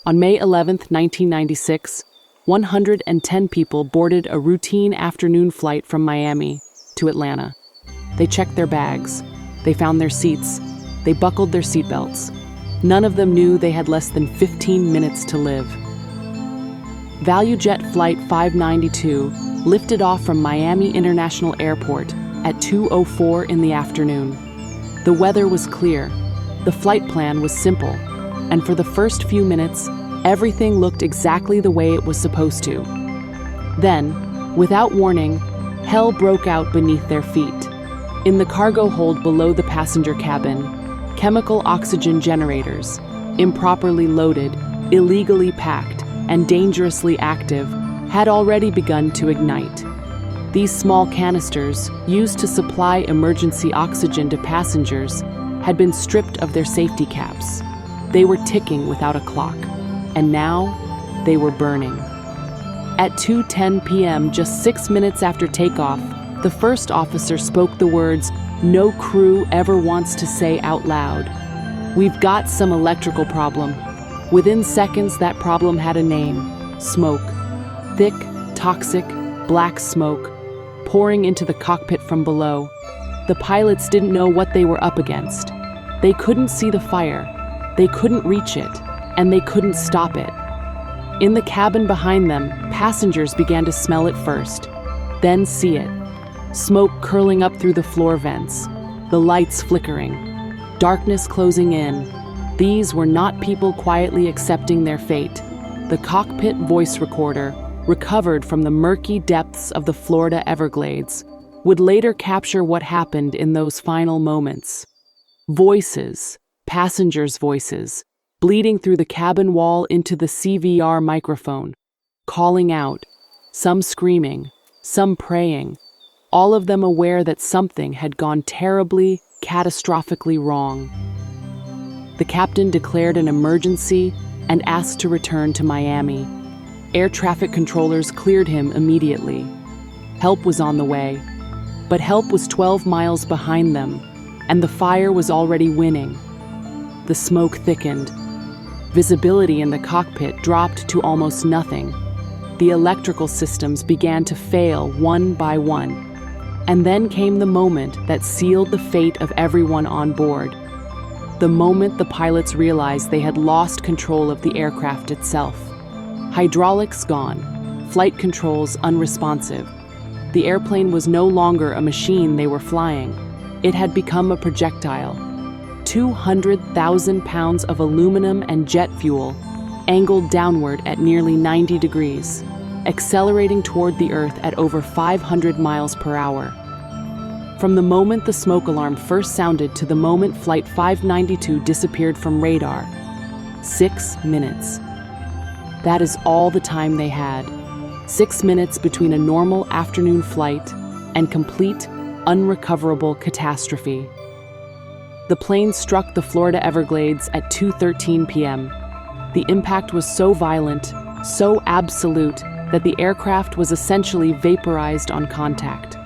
On May 11, 1996, 110 people boarded a routine afternoon flight from Miami to Atlanta. They checked their bags, they found their seats, they buckled their seatbelts. None of them knew they had less than 15 minutes to live. ValuJet Flight 592 lifted off from Miami International Airport at 2:04 in the afternoon. The weather was clear, the flight plan was simple, and for the first few minutes, everything looked exactly the way it was supposed to. Then, without warning, hell broke out beneath their feet. In the cargo hold below the passenger cabin, chemical oxygen generators, improperly loaded, illegally packed, and dangerously active, had already begun to ignite. These small canisters, used to supply emergency oxygen to passengers, had been stripped of their safety caps. They were ticking without a clock, and now they were burning. At 2:10 p.m., just 6 minutes after takeoff, the first officer spoke the words no crew ever wants to say out loud. "We've got some electrical problem." Within seconds, that problem had a name: smoke. Thick, toxic, black smoke, pouring into the cockpit from below. The pilots didn't know what they were up against. They couldn't see the fire, they couldn't reach it, and they couldn't stop it. In the cabin behind them, passengers began to smell it first, then see it. Smoke curling up through the floor vents, the lights flickering, darkness closing in. These were not people quietly accepting their fate. The cockpit voice recorder, recovered from the murky depths of the Florida Everglades, would later capture what happened in those final moments. Voices, passengers' voices, bleeding through the cabin wall into the CVR microphone, calling out, some screaming, some praying, all of them aware that something had gone terribly, catastrophically wrong. The captain declared an emergency and asked to return to Miami. Air traffic controllers cleared him immediately. Help was on the way, but help was 12 miles behind them, and the fire was already winning. The smoke thickened. Visibility in the cockpit dropped to almost nothing. The electrical systems began to fail one by one. And then came the moment that sealed the fate of everyone on board. The moment the pilots realized they had lost control of the aircraft itself. Hydraulics gone, flight controls unresponsive. The airplane was no longer a machine they were flying. It had become a projectile. 200,000 pounds of aluminum and jet fuel, angled downward at nearly 90 degrees, accelerating toward the Earth at over 500 miles per hour. From the moment the smoke alarm first sounded to the moment Flight 592 disappeared from radar, 6 minutes. That is all the time they had. 6 minutes between a normal afternoon flight and complete, unrecoverable catastrophe. The plane struck the Florida Everglades at 2:13 p.m. The impact was so violent, so absolute, that the aircraft was essentially vaporized on contact.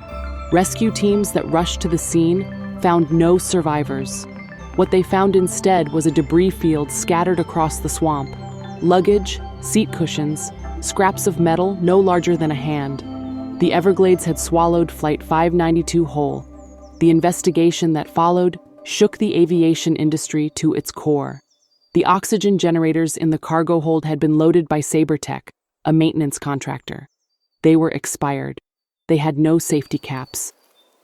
Rescue teams that rushed to the scene found no survivors. What they found instead was a debris field scattered across the swamp. Luggage, seat cushions, scraps of metal no larger than a hand. The Everglades had swallowed Flight 592 whole. The investigation that followed shook the aviation industry to its core. The oxygen generators in the cargo hold had been loaded by SaberTech, a maintenance contractor. They were expired. They had no safety caps,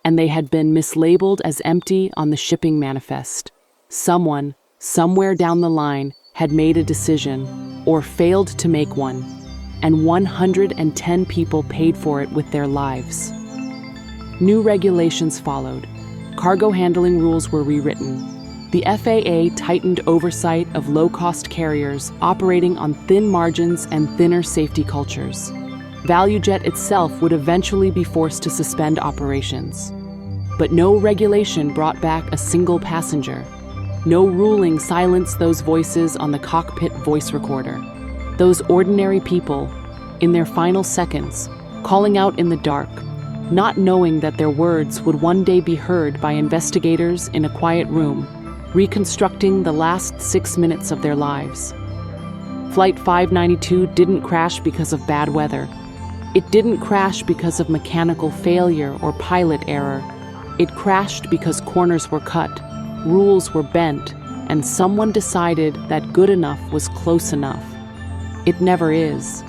and they had been mislabeled as empty on the shipping manifest. Someone, somewhere down the line, had made a decision, or failed to make one, and 110 people paid for it with their lives. New regulations followed. Cargo handling rules were rewritten. The FAA tightened oversight of low-cost carriers operating on thin margins and thinner safety cultures. ValuJet itself would eventually be forced to suspend operations. But no regulation brought back a single passenger. No ruling silenced those voices on the cockpit voice recorder. Those ordinary people, in their final seconds, calling out in the dark, not knowing that their words would one day be heard by investigators in a quiet room, reconstructing the last 6 minutes of their lives. Flight 592 didn't crash because of bad weather. It didn't crash because of mechanical failure or pilot error. It crashed because corners were cut, rules were bent, and someone decided that good enough was close enough. It never is.